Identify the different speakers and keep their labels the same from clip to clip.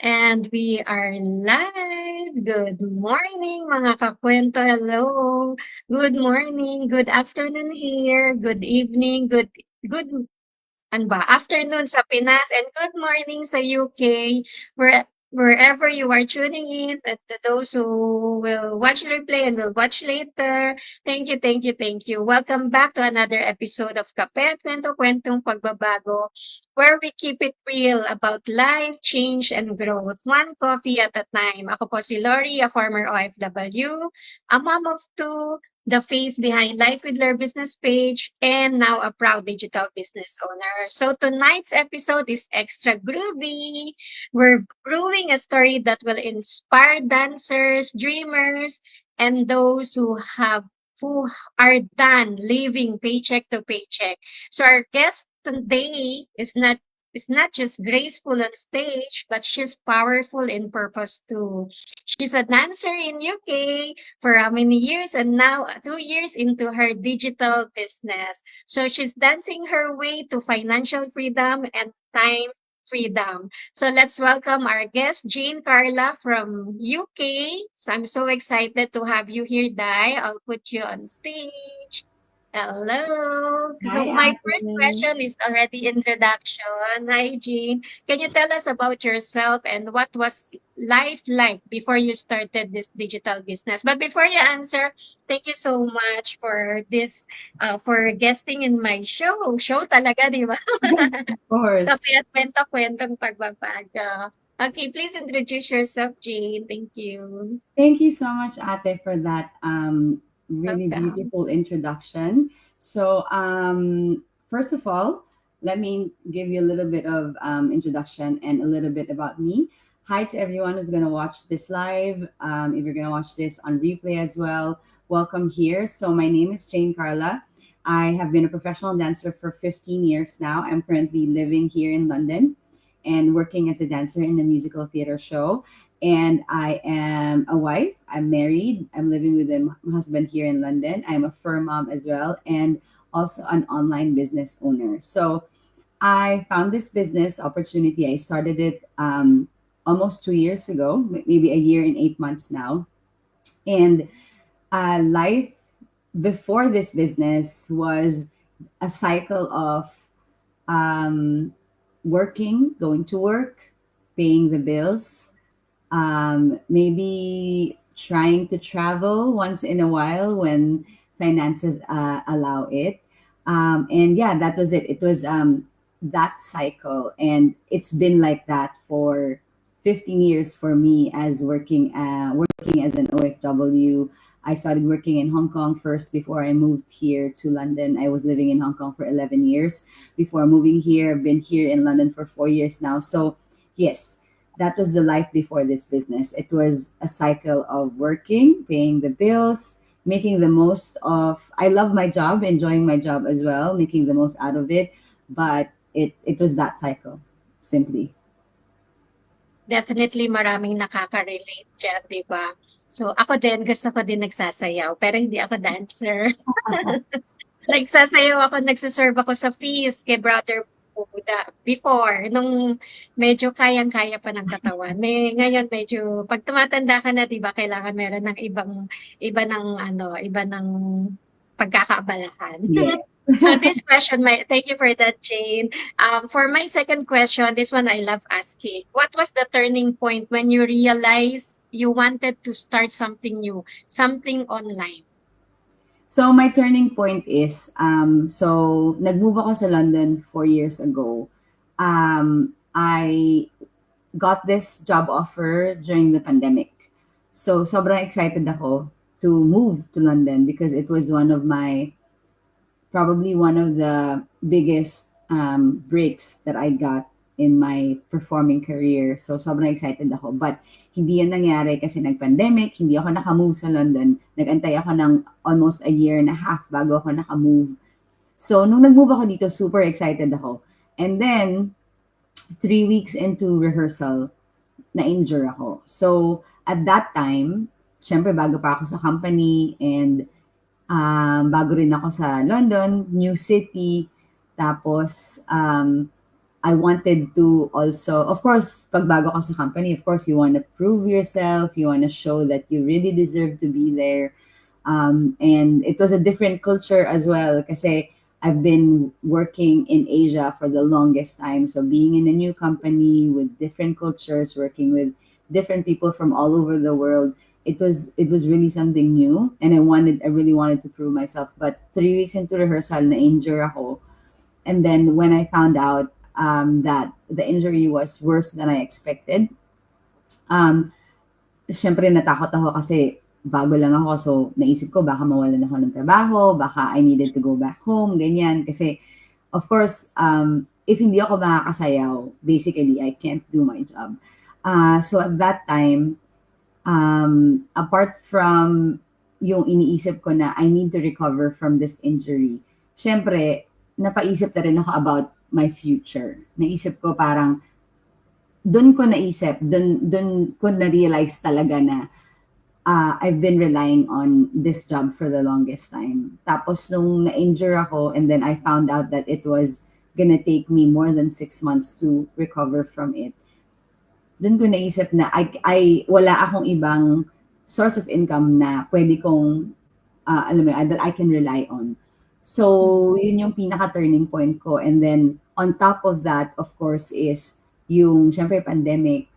Speaker 1: And we are live. Good morning, mga kakwento. Hello. Good morning, good afternoon here, good evening, good ano ba, afternoon sa Pinas and good morning sa UK, wherever you are tuning in, and to those who will watch the replay and will watch later. Thank you, thank you, thank you. Welcome back to another episode of Kape, Kwento-Kwentong Pagbabago, where we keep it real about life, change, and growth, one coffee at a time. Ako po si Lori, a former OFW, a mom of two, the face behind Life with Lure business page, and now a proud digital business owner. So tonight's episode is extra groovy. We're brewing a story that will inspire dancers, dreamers, and those who are done living paycheck to paycheck. So our guest today is not just graceful on stage, but she's powerful in purpose too. She's a dancer in UK for how many years, and now 2 years into her digital business. So she's dancing her way to financial freedom and time freedom. So let's welcome our guest, Jane Carla from UK. So I'm so excited to have you here, Dai. I'll put you on stage. Hello. So
Speaker 2: Hi,
Speaker 1: my first
Speaker 2: Ate.
Speaker 1: question is already introduction. Hi, Jean. Can you tell us about yourself and what was life like before you started this digital business? But before you answer, thank you so much for this, for guesting in my show. Show talaga, di ba?
Speaker 2: Of course.
Speaker 1: Kape at kwento-kwentong pagbabago. Okay, please introduce yourself, Jane. Thank you.
Speaker 2: Thank you so much, Ate, for that really
Speaker 1: Welcome.
Speaker 2: beautiful introduction. First of all, let me give you a little bit of introduction and a little bit about me. Hi to everyone who's going to watch this live. If you're going to watch this on replay as well, welcome here. So, my name is Jane Carla. I have been a professional dancer for 15 years now. I'm currently living here in London and working as a dancer in a musical theater show. And I am a wife. I'm married. I'm living with my husband here in London. I'm a fur mom as well, and also an online business owner. So I found this business opportunity. I started it almost 2 years ago, maybe a year and 8 months now. And life before this business was a cycle of um, working, going to work, paying the bills, maybe trying to travel once in a while when finances allow it. And yeah, that was it. It was that cycle. And it's been like that for 15 years for me as working as an OFW. I started working in Hong Kong first before I moved here to London. I was living in Hong Kong for 11 years before moving here. I've been here in London for 4 years now. So, yes, that was the life before this business. It was a cycle of working, paying the bills, making the most of. I love my job, enjoying my job as well, making the most out of it. But it was that cycle, simply.
Speaker 1: Definitely maraming nakaka-relate diyan, 'di ba? So, ako din gusto ko din nagsasayaw, pero hindi ako dancer. Nagsasayaw ako, nagse-serve ako sa feast kay Brother Buda before nung medyo kayang-kaya pa ng katawan. Ngayon medyo 'pag tumatanda ka na 'di ba kailangan meron ng iba ng pagkakaabalahan.
Speaker 2: Yeah.
Speaker 1: So this question, thank you for that, Jane. For my second question, this one I love asking. What was the turning point when you realized you wanted to start something new, something online?
Speaker 2: So my turning point is nag-move ako sa London 4 years ago. I got this job offer during the pandemic. So sobrang excited ako to move to London because it was probably one of the biggest breaks that I got in my performing career. So sobrang excited ako. But hindi yan nangyari kasi nag-pandemic, hindi ako naka-move sa London. Nag-antay ako ng almost a year and a half bago ako naka-move. So nung nag-move ako dito, super excited ako. And then 3 weeks into rehearsal, na-injure ako. So, at that time, syempre bago pa ako sa company and bago rin ako sa London, new city. Tapos, I wanted to also, of course, pagbago ka sa company, of course, you want to prove yourself, you want to show that you really deserve to be there. And it was a different culture as well kasi I've been working in Asia for the longest time. So being in a new company with different cultures, working with different people from all over the world, it was really something new, and I really wanted to prove myself. But 3 weeks into rehearsal, na-injure ako, and then when I found out that the injury was worse than I expected, um, syempre natakot ako kasi bago lang ako. So naisip ko baka mawalan ako ng trabaho, baka I needed to go back home, ganyan. Kasi of course, if hindi ako makakasayaw, basically I can't do my job. So at that time, apart from yung iniisip ko na I need to recover from this injury, syempre, napaisip na rin ako about my future. Naisip ko parang, doon ko na-realize talaga na I've been relying on this job for the longest time. Tapos nung na-injure ako and then I found out that it was gonna take me more than 6 months to recover from it, doon ko naisip na wala akong ibang source of income na pwede kong, alam mo yun, that I can rely on. So, yun yung pinaka-turning point ko. And then, on top of that, of course, is yung, syempre, pandemic.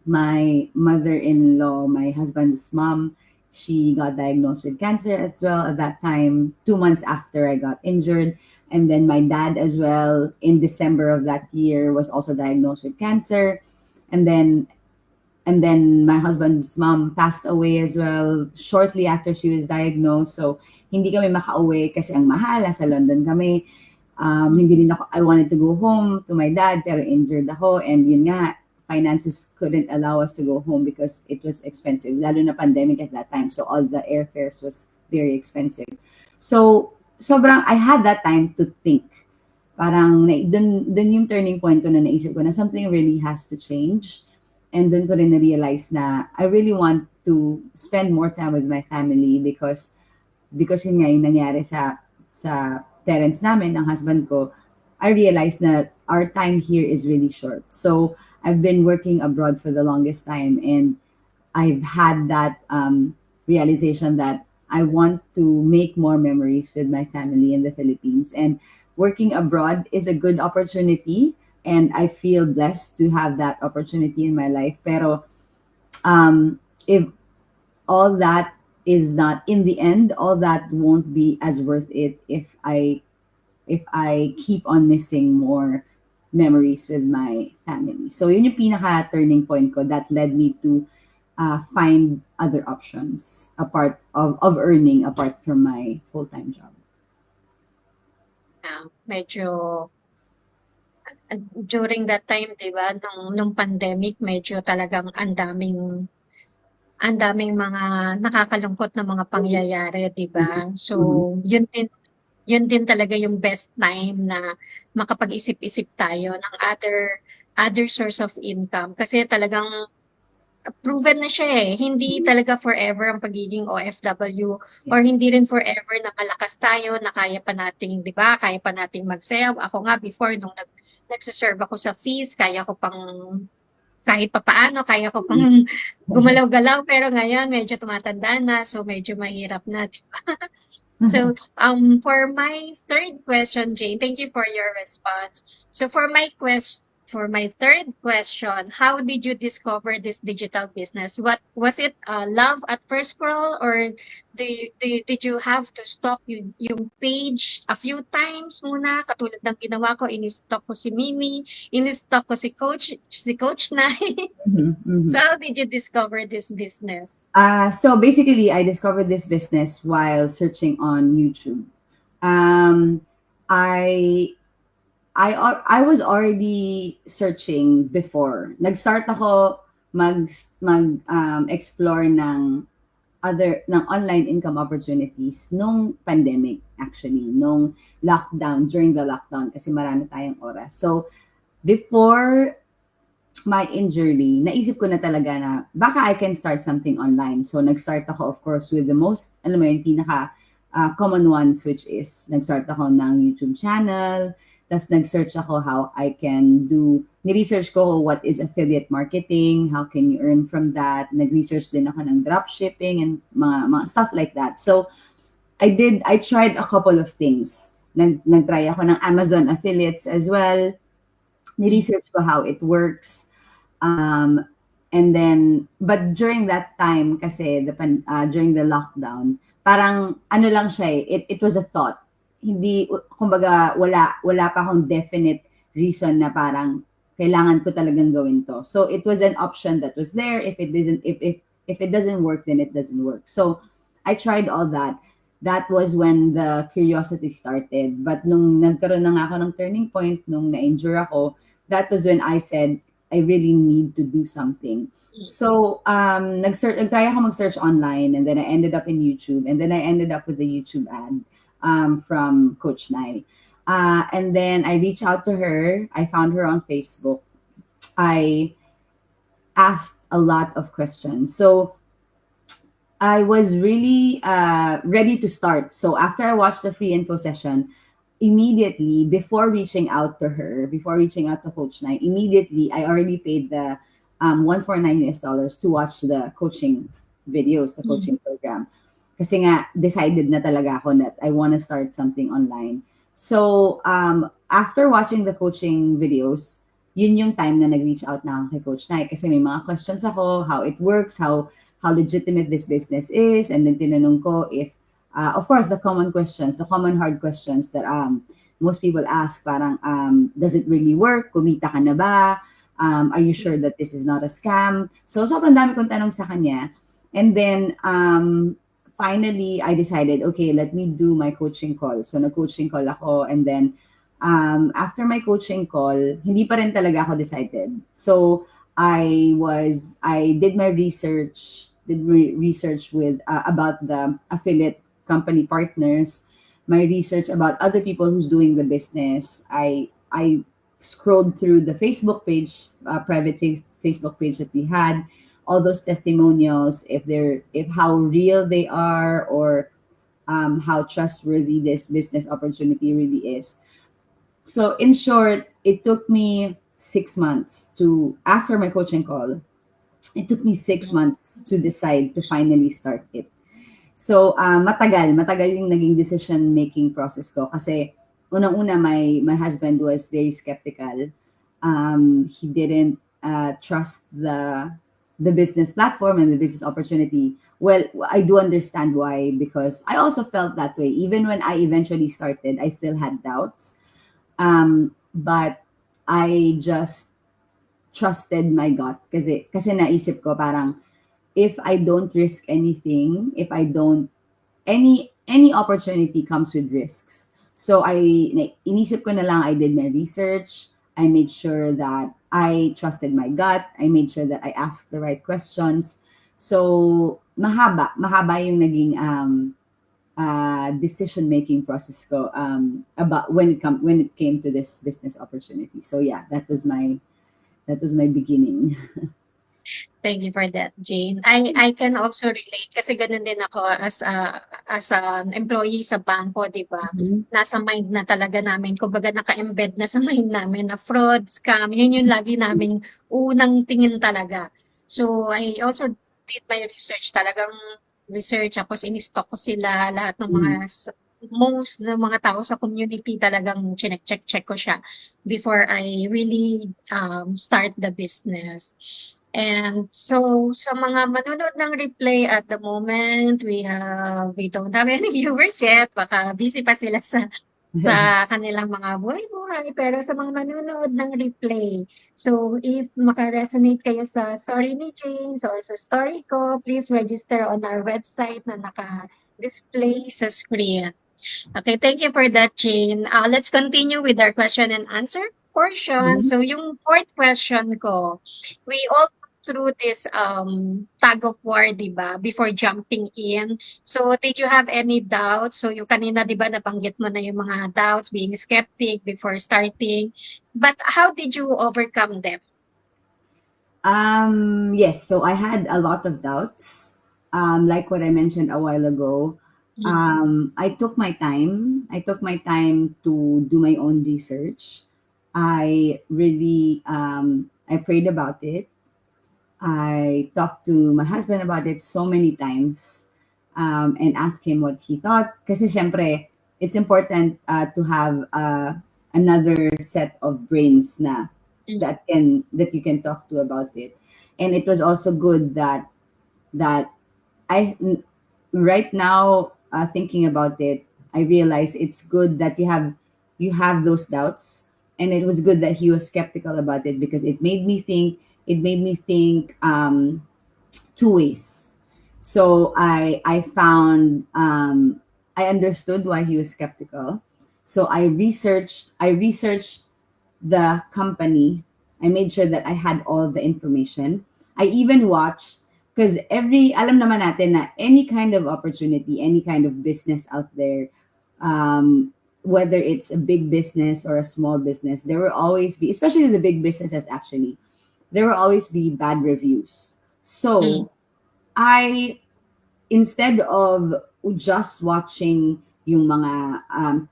Speaker 2: My mother-in-law, my husband's mom, she got diagnosed with cancer as well at that time, 2 months after I got injured. And then my dad as well, in December of that year, was also diagnosed with cancer. And then my husband's mom passed away as well shortly after she was diagnosed. So hindi kami makauwi kasi ang mahal, sa London kami. Hindi rin ako, I wanted to go home to my dad pero injured ako, and yun nga, finances couldn't allow us to go home because it was expensive, lalo na pandemic at that time. So all the airfares was very expensive. So sobrang, I had that time to think. Parang dun yung turning point ko na naisip ko na something really has to change. And dun ko rin na-realize na I really want to spend more time with my family because yun nga yung nangyari sa parents namin, ng husband ko. I realized that our time here is really short. So I've been working abroad for the longest time, and I've had that realization that I want to make more memories with my family in the Philippines. And working abroad is a good opportunity, and I feel blessed to have that opportunity in my life. Pero if all that is not, in the end, all that won't be as worth it if I keep on missing more memories with my family. So yun yung pinaka turning point ko that led me to find other options apart of earning apart from my full-time job.
Speaker 1: Medyo during that time, 'di ba, nung pandemic, medyo talagang ang daming mga nakakalungkot na mga pangyayari, 'di ba? So, yun din talaga yung best time na makapag-isip-isip tayo ng other source of income, kasi talagang proven na siya eh. Hindi talaga forever ang pagiging OFW, or hindi rin forever na malakas tayo, na kaya pa nating, 'di ba? Kaya pa nating magsayaw. Ako nga before nung nagse-serve ako sa fees, kaya ko pang kahit papaano, kaya ko pang gumalaw-galaw, pero ngayon medyo tumatanda na, so medyo mahirap na, 'di ba? So, for my third question, Jane, thank you for your response. So, for my third question, how did you discover this digital business? What was it? Love at first scroll, or did you have to stalk yung page a few times muna? Katulad ng ginawa ko, in-stalk ko si Mimi, in-stalk ko si Coach Nai. So, how did you discover this business?
Speaker 2: So basically, I discovered this business while searching on YouTube. I was already searching before. Nag-start ako explore ng online income opportunities nung pandemic, actually, during the lockdown, kasi marami tayong oras. So before my injury, naisip ko na talaga na baka I can start something online. So nag-start ako, of course, with the most, alam mo yung pinaka common ones, which is nag-start ako ng YouTube channel. Tas nag-search ako how I can do, ni-research ko what is affiliate marketing, how can you earn from that. Nag-research din ako ng dropshipping and mga stuff like that. So, I tried a couple of things. Nag-try ako ng Amazon affiliates as well. Ni-research ko how it works. Um, and then, but during that time, kasi during the lockdown, parang ano lang siya eh, it was a thought. Hindi, kumbaga, wala pa akong definite reason na parang kailangan ko talagang gawin to. So it was an option that was there. If it doesn't work, then it doesn't work. So I tried all that. That was when the curiosity started. But nung nagkaroon na nga ako ng turning point, nung na-injure ako, that was when I said, I really need to do something. So, nag-try ako mag-search online, and then I ended up in YouTube, and then I ended up with a YouTube ad from Coach Nai. And then I reached out to her. I found her on Facebook. I asked a lot of questions. So I was really ready to start. So after I watched the free info session, immediately before reaching out to her, before reaching out to Coach Nine, immediately I already paid the $149 to watch the coaching videos, the coaching program. Kasi nga, decided na talaga ako that I want to start something online. So, after watching the coaching videos, yun yung time na nag-reach out na ako kay Coach Nai kasi may mga questions ako, how it works, how legitimate this business is, and then tinanong ko if, of course, the common questions, the common hard questions that most people ask, parang, does it really work? Kumita ka na ba? Are you sure that this is not a scam? So, sobrang dami kong tanong sa kanya. And then, finally, I decided, okay, let me do my coaching call. So, nag-coaching call ako. And then, after my coaching call, hindi pa rin talaga ako decided. So, I did my research, with, about the affiliate company partners, my research about other people who's doing the business. I scrolled through the Facebook page, private Facebook page that we had, all those testimonials, if how real they are, or how trustworthy this business opportunity really is. So in short, it took me 6 months to, after my coaching call, it took me 6 months to decide to finally start it. So matagal yung naging decision making process ko kasi unang-una my husband was very skeptical. He didn't trust the business platform and the business opportunity. Well, I do understand why, because I also felt that way. Even when I eventually started, I still had doubts. But I just trusted my gut kasi naisip ko parang if I don't risk anything, if I don't, any opportunity comes with risks. So inisip ko na lang, I did my research. I made sure that I trusted my gut. I made sure that I asked the right questions. So mahaba yung naging decision making process ko about when it came to this business opportunity. So yeah, that was my beginning.
Speaker 1: Thank you for that, Jane. I can also relate kasi ganun din ako as an employee sa bangko, 'di ba? Nasa mind na talaga namin, kumbaga naka-embed na sa mind namin na fraud, scam, yun yung lagi naming unang tingin talaga. So I also did my research, talagang research, tapos in-stalk ko sila, lahat ng mga most ng mga tao sa community talagang chinek-check ko siya before I really start the business. And so sa mga manonood ng replay at the moment, we don't have any viewers yet. Baka busy pa sila sa kanilang mga buhay-buhay. Pero sa mga manonood ng replay, so if maka-resonate kayo sa story ni James or sa story ko, please register on our website na naka-display sa screen. Okay, thank you for that, Jane. Let's continue with our question and answer portion. So yung fourth question ko, we all go through this tug of war, di ba, before jumping in. So did you have any doubts? So yung kanina, di ba, nabanggit mo na yung mga doubts, being skeptic before starting. But how did you overcome them?
Speaker 2: Yes, so I had a lot of doubts. Like what I mentioned a while ago, I took my time. I took my time to do my own research. I really I prayed about it. I talked to my husband about it so many times, and asked him what he thought. Kasi syempre, it's important to have another set of brains na that you can talk to about it. And it was also good that I right now, thinking about it, I realize it's good that you have those doubts, and it was good that he was skeptical about it because it made me think. It made me think two ways. So I found I understood why he was skeptical. So I researched the company. I made sure that I had all the information. I even watched because alam naman natin na any kind of opportunity, any kind of business out there, whether it's a big business or a small business, there will always be, especially the big businesses actually, there will always be bad reviews. So I instead of just watching yung mga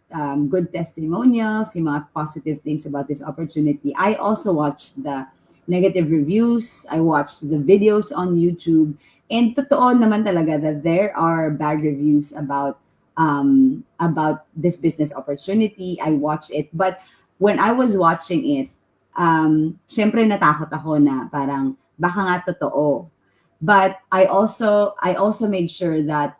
Speaker 2: good testimonials, yung mga positive things about this opportunity, I also watched the negative reviews. I watched the videos on YouTube. And totoo naman talaga that there are bad reviews about this business opportunity. I watched it. But when I was watching it, syempre natakot ako na parang baka nga totoo. But I also made sure that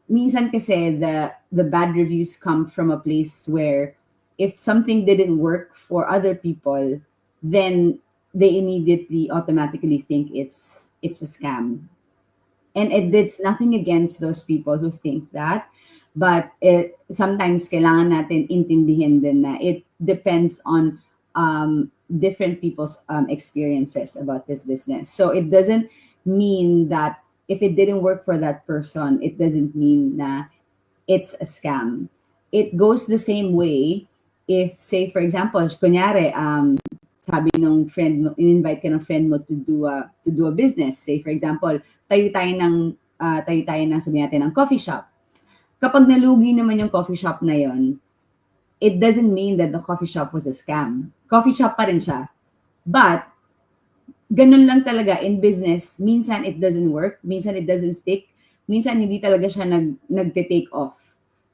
Speaker 2: minsan kasi the bad reviews come from a place where if something didn't work for other people, then they immediately automatically think it's a scam. And it's nothing against those people who think that, but it sometimes kailangan natin intindihin din na it depends on different people's experiences about this business. So it doesn't mean that if it didn't work for that person, it doesn't mean na it's a scam. It goes the same way if, say, for example, kunyari, sabi nung friend mo, in-invite ka ng friend mo to do a business. Say, for example, tayo tayo ng sabi natin ng coffee shop. Kapag nalugi naman yung coffee shop na yon, it doesn't mean that the coffee shop was a scam. Coffee shop pa rin siya. But ganun lang talaga in business. Minsan it doesn't work, minsan it doesn't stick, minsan hindi talaga siya nagte-take off.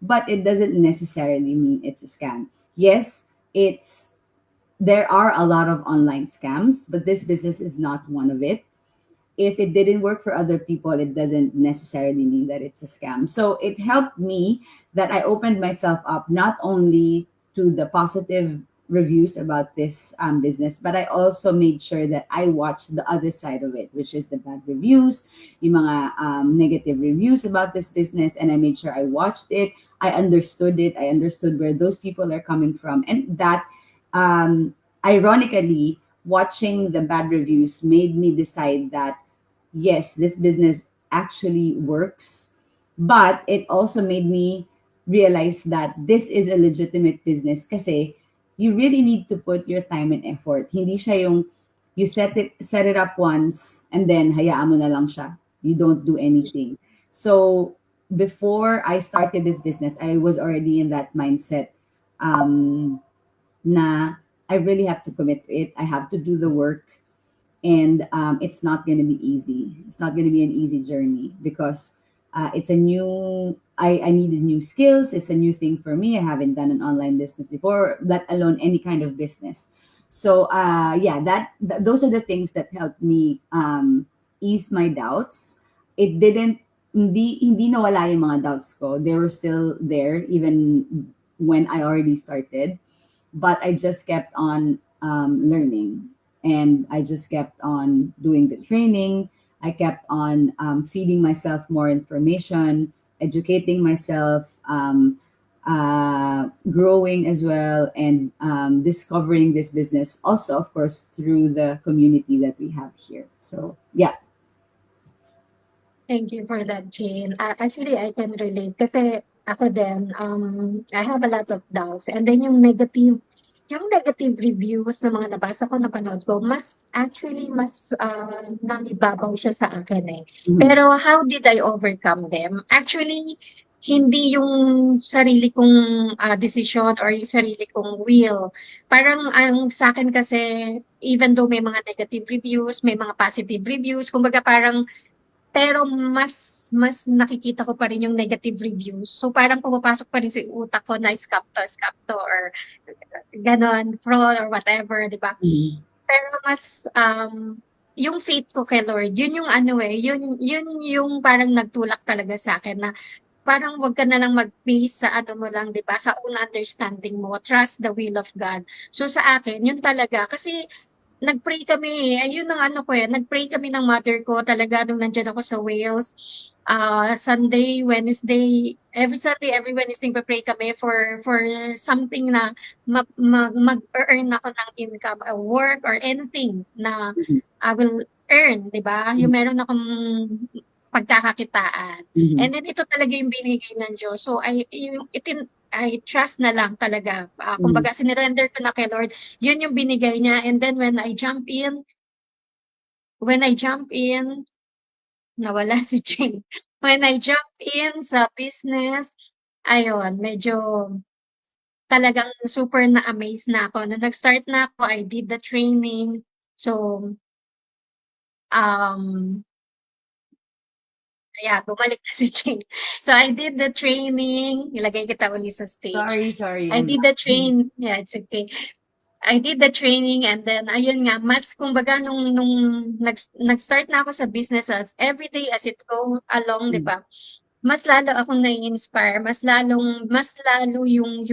Speaker 2: But it doesn't necessarily mean it's a scam. Yes, there are a lot of online scams, but this business is not one of it. If it didn't work for other people, it doesn't necessarily mean that it's a scam. So it helped me that I opened myself up not only to the positive reviews about this business, but I also made sure that I watched the other side of it, which is the bad reviews, yung mga negative reviews about this business, and I made sure I watched it. I understood it. I understood where those people are coming from, and that, ironically, watching the bad reviews made me decide that yes, this business actually works. But it also made me realize that this is a legitimate business kasi you really need to put your time and effort. Hindi siya yung you set it up once and then hayaan mo na lang siya. You don't do anything. So before I started this business, I was already in that mindset, na I really have to commit to it. I have to do the work, and it's not going to be easy. It's not going to be an easy journey because it's a new. I needed new skills. It's a new thing for me. I haven't done an online business before, let alone any kind of business. So yeah, those are the things that helped me ease my doubts. It didn't hindi nawala yung mga doubts ko. They were still there even when I already started, but I just kept on learning, and I just kept on doing the training. I kept on feeding myself more information, educating myself, growing as well, and discovering this business. Also, of course, through the community that we have here. So, yeah.
Speaker 1: Thank you for that, Jane. Actually, I can relate kasi ako din, I have a lot of doubts and then yung negative yung negative reviews na mga nabasa ko, napanood ko, mas nangibabaw siya sa akin, eh.
Speaker 2: Mhm.
Speaker 1: Pero how did I overcome them? Actually, hindi yung sarili kong, desisyon or yung sarili kong will. Parang ang sa'kin kasi, even though may mga negative reviews, may mga positive reviews, kumbaga parang pero mas nakikita ko pa rin yung negative reviews. So, parang pumapasok pa rin sa utak ko na scam 'to or gano'n, fraud or whatever, 'di ba?
Speaker 2: Mhm.
Speaker 1: Pero yung faith ko kay Lord, yun yung ano, eh, yun yung parang nagtulak talaga sa'kin na parang wag ka na lang mag-base sa ano mo lang, 'di ba, sa own understanding mo, trust the will of God. So, sa akin yun talaga kasi nag-pray kami, eh, ayun ang ano ko, eh, nag-pray kami ng mother ko talaga nung nandiyan ako sa Wales. Sunday, Wednesday, every Sunday, every Wednesday nagpe-pray kami for something na mag-earn ako ng income, work or anything na
Speaker 2: Mhm.
Speaker 1: I will earn, 'di ba? Yung
Speaker 2: Mhm.
Speaker 1: meron akong pagkakakitaan. And
Speaker 2: Mhm.
Speaker 1: then ito talaga yung binigay ng Diyos. So I trust na lang talaga.
Speaker 2: Mhm.
Speaker 1: Kumbaga sinurrender ko na kay Lord. Yun yung binigay niya and then when I jump in, nawala si Jane. When I jump in sa business, ayun, medyo talagang super na-amaze na ako. Nung nag-start na ako, I did the training. So, um, ayan, bumalik na si Jane. So, I did the training. Ilagay kita uli sa stage.
Speaker 2: Sorry,
Speaker 1: I
Speaker 2: I'm
Speaker 1: did
Speaker 2: back.
Speaker 1: the train yeah, it's okay. I did the training and then ayun nga mas kumbaga nung nag-start na ako sa business as everyday as it go along, 'di
Speaker 2: Mhm.
Speaker 1: ba? Mas lalo akong nai-inspire, mas lalo yung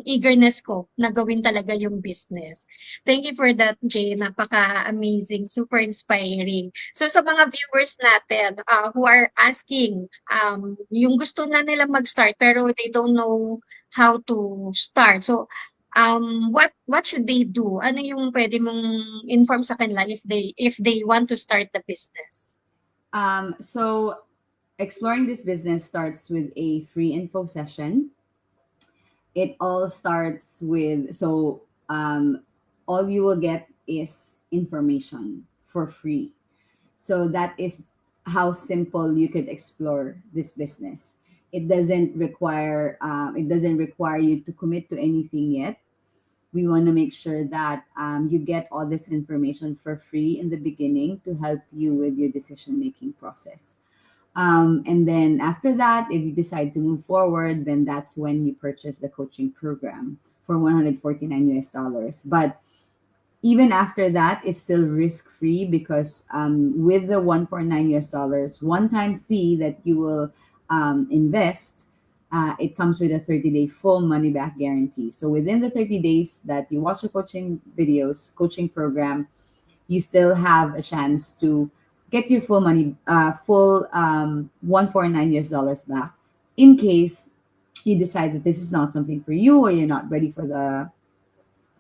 Speaker 1: eagerness ko na gawin talaga yung business. Thank you for that, Jay. Napaka-amazing, super inspiring. So sa mga viewers natin, who are asking, yung gusto na nila mag-start pero they don't know how to start. So what should they do? Ano yung pwede mong inform sa kanila if they want to start the business?
Speaker 2: So exploring this business starts with a free info session. It all starts with all you will get is information for free. So that is how simple you could explore this business. It doesn't require you to commit to anything yet. We want to make sure that you get all this information for free in the beginning to help you with your decision making process. And then after that, if you decide to move forward, then that's when you purchase the coaching program for 149 US dollars. But even after that, it's still risk free because with the 149 US dollars one time fee that you will invest, it comes with a 30-day full money back guarantee. So within the 30 days that you watch the coaching program, you still have a chance to get your full 149 US dollars back in case you decide that this is not something for you or you're not ready for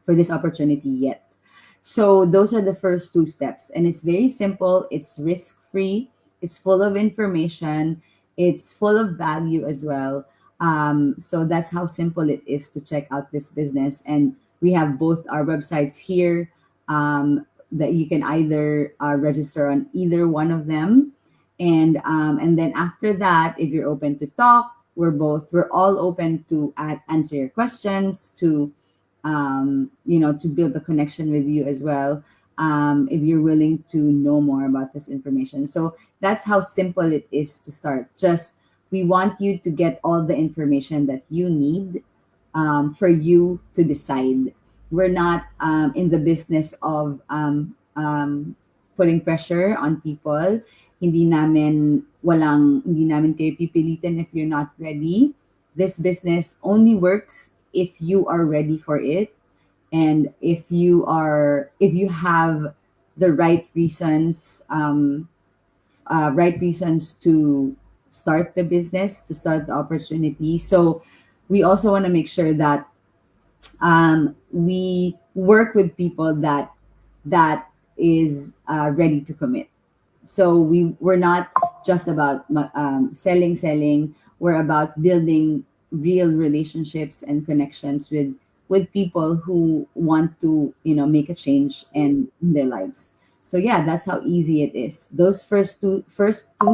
Speaker 2: this opportunity yet. So those are the first two steps, and it's very simple. It's risk free. It's full of information. It's full of value as well. So that's how simple it is to check out this business. And we have both our websites here that you can either register on either one of them, and then after that, if you're open to talk, we're all open to answer your questions to build the connection with you as well, if you're willing to know more about this information. So that's how simple it is to start. Just we want you to get all the information that you need for you to decide. We're not in the business of putting pressure on people. Hindi namin kayo pipilitin if you're not ready. This business only works if you are ready for it, and if you have the right reasons to start the business, to start the opportunity. So we also want to make sure that we work with people that is ready to commit. So we're not just about selling. We're about building real relationships and connections with with people who want to, make a change in their lives. So yeah, that's how easy it is. Those first two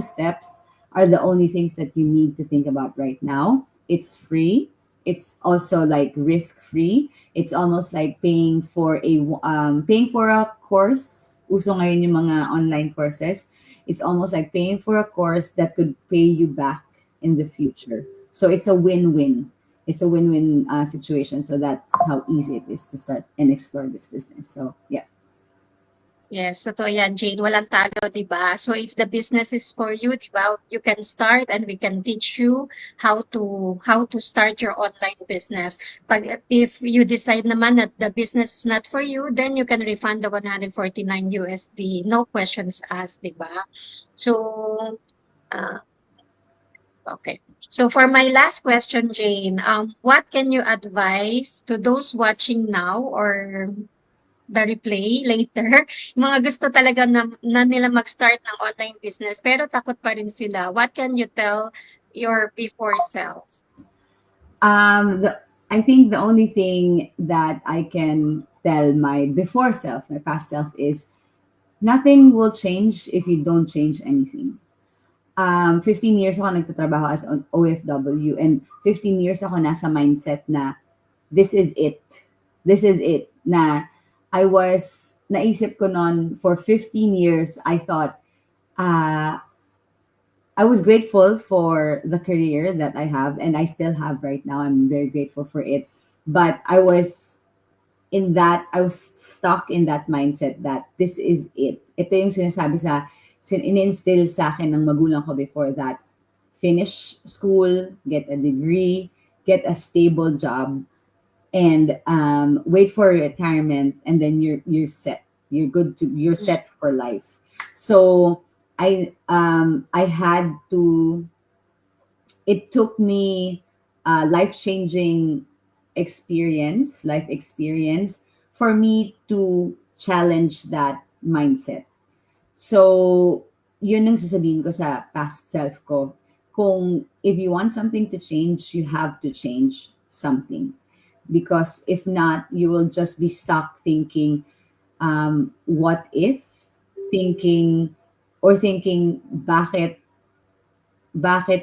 Speaker 2: steps are the only things that you need to think about right now. It's free. It's also like risk free. It's almost like paying for a course. Uso ngayon yung mga online courses. It's almost like paying for a course that could pay you back in the future. So it's a win-win. It's a win-win situation. So that's how easy it is to start and explore this business. So yeah.
Speaker 1: Yes, totoo yan, Jane. Walang talo, di ba? So if the business is for you, di ba, you can start and we can teach you how to start your online business. Pag if you decide naman that the business is not for you, then you can refund the 149 USD. No questions asked, di ba? So, uh, okay. So for my last question, Jane, what can you advise to those watching now or the replay later, yung mga gusto talaga na nila mag-start ng online business pero takot pa rin sila. What can you tell your before self?
Speaker 2: I think the only thing that I can tell my before self, my past self, is nothing will change if you don't change anything. 15 years ako nagtatrabaho as an OFW, and 15 years ako nasa mindset na this is it. This is it. Na naisip ko noon for 15 years, I thought, uh, I was grateful for the career that I have and I still have right now. I'm very grateful for it. But I was stuck in that mindset that this is it. Ito yung in-instill sa akin ng magulang ko before that. Finish school, get a degree, get a stable job, and wait for retirement, and then you're set. You're set for life. So I had to. It took me life experience for me to challenge that mindset. So, yun ang sasabihin ko sa past self ko. Kung if you want something to change, you have to change something. Because if not, you will just be stuck thinking, what if? Thinking, bakit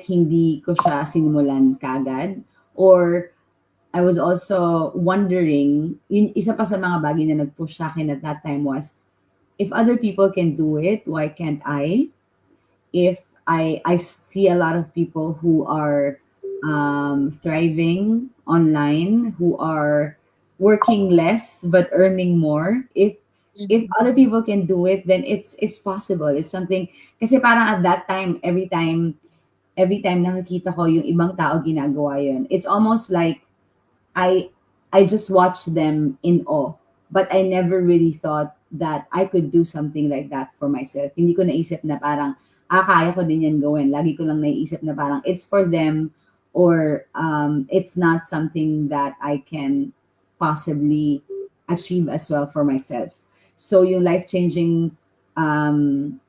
Speaker 2: hindi ko siya sinimulan kagad? Or I was also wondering, isa pa sa mga bagay na nag-push sa akin at that time was, if other people can do it, why can't I? If I see a lot of people who are thriving online, who are working less but earning more. If other people can do it, then it's possible. It's something kasi parang at that time, every time nakikita ko yung ibang tao ginagawa yun, it's almost like I I just watched them in awe. But I never really thought that I could do something like that for myself. Hindi ko naisip na parang, kaya ko din yan gawin. Lagi ko lang naiisip na parang it's for them, or it's not something that I can possibly achieve as well for myself. So yung life-changing um,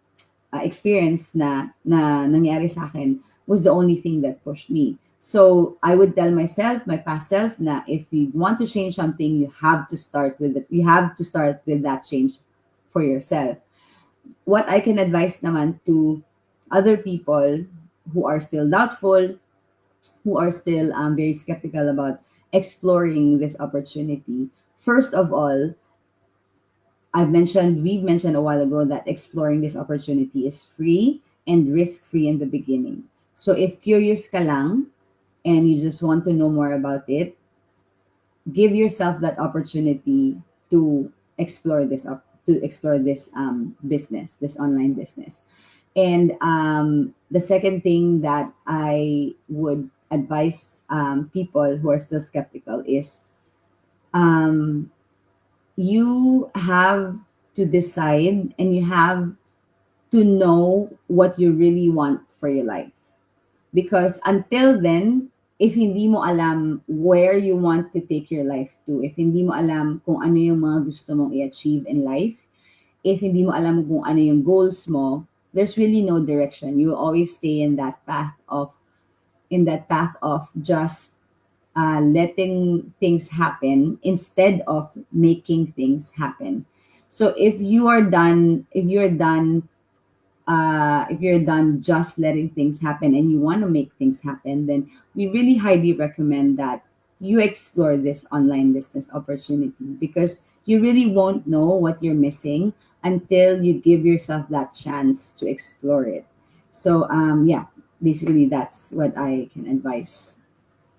Speaker 2: experience na nangyari sa akin was the only thing that pushed me. So I would tell myself, my past self, na if you want to change something, you have to start with it. You have to start with that change for yourself. What I can advise naman to other people who are still doubtful, who are still very skeptical about exploring this opportunity. First of all, we've mentioned a while ago that exploring this opportunity is free and risk-free in the beginning. So if curious ka lang and you just want to know more about it, give yourself that opportunity to explore this business, this online business. And the second thing that I would advise people who are still skeptical is, um, you have to decide and you have to know what you really want for your life. Because until then, if hindi mo alam where you want to take your life to, if hindi mo alam kung ano yung mga gusto mong i-achieve in life, if hindi mo alam kung ano yung goals mo, there's really no direction. You will always stay in that path of just letting things happen instead of making things happen. So if you're done just letting things happen and you want to make things happen, then we really highly recommend that you explore this online business opportunity, because you really won't know what you're missing until you give yourself that chance to explore it. So yeah, basically that's what I can advise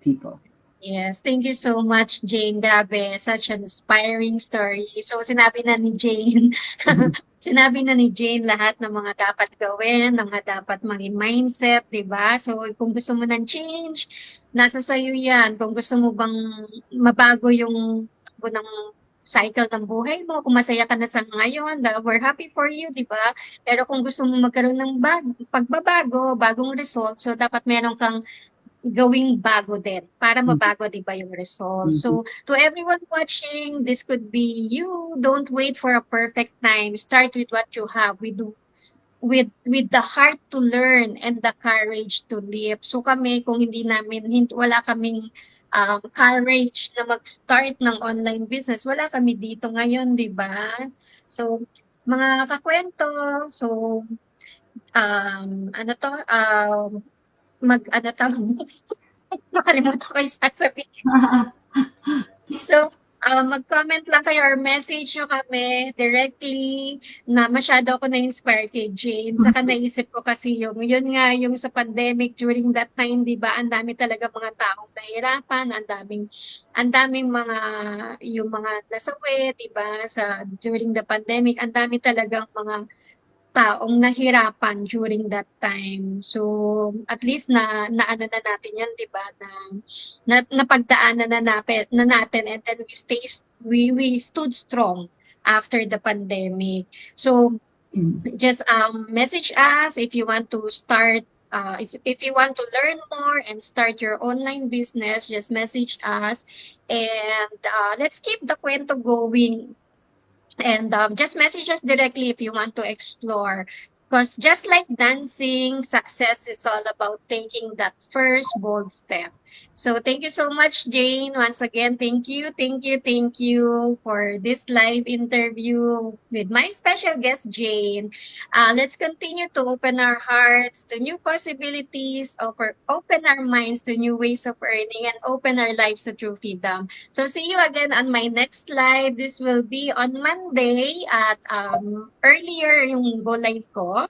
Speaker 2: people.
Speaker 1: Yes, thank you so much, Jane. Grabe, such an inspiring story. So, sinabi na ni Jane, sinabi na ni Jane lahat ng mga dapat gawin, ng mga dapat maging mindset, di ba? So, kung gusto mo ng change, nasa sayo yan. Kung gusto mo bang mabago yung takbo ng cycle ng buhay mo, kung masaya ka na sa ngayon, we're happy for you, di ba? Pero kung gusto mo magkaroon ng pagbabago, bagong result, so dapat meron kang gawing bago din para mabago 'di ba yung result.
Speaker 2: Mhm.
Speaker 1: So to everyone watching, this could be you. Don't wait for a perfect time. Start with what you have. With the heart to learn and the courage to live. So kami kung wala kaming courage na mag-start ng online business, wala kami dito ngayon, 'di ba? So mga kakwento, so ano to, mag-ano tawag nakalimutan ko yung sasabihin. So, mag-comment lang kayo or message nyo kami directly na masyado ako na-inspire kay Jane. Saka naisip ko kasi yun nga, yung sa pandemic during that time, di ba, ang dami talaga mga taong nahirapan, ang daming yung mga nasawi, di ba, during the pandemic, ang dami talagang mga taong nahirapan during that time. So, at least naano na natin 'yan, 'di ba, napagdaanan na natin and then we stood strong after the pandemic. So, just message us if you want to start if you want to learn more and start your online business, just message us and let's keep the kwento going. And just message us directly if you want to explore. Because just like dancing, success is all about taking that first bold step. So thank you so much, Jane. Once again, thank you for this live interview with my special guest, Jane. Let's continue to open our hearts to new possibilities, open our minds to new ways of earning, and open our lives to true freedom. So see you again on my next live. This will be on Monday at earlier yung go live ko.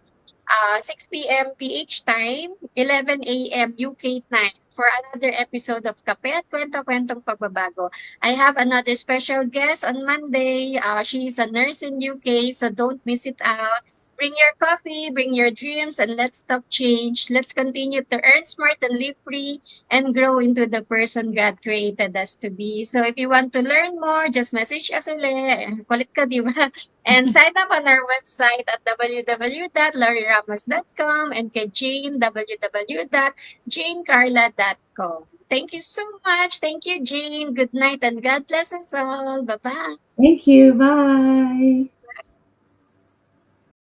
Speaker 1: 6 p.m. PH time, 11 a.m. UK time for another episode of Kape at Kwento-Kwentong Pagbabago. I have another special guest on Monday. She is a nurse in UK, so don't miss it out. Bring your coffee, bring your dreams, and let's talk change. Let's continue to earn smart and live free and grow into the person God created us to be. So if you want to learn more, just message us ulit. Kulit ka, di ba? And sign up on our website at www.lauryramos.com and kay Jane, www.janecarla.com. Thank you so much. Thank you, Jane. Good night and God bless us all. Bye-bye.
Speaker 2: Thank you. Bye.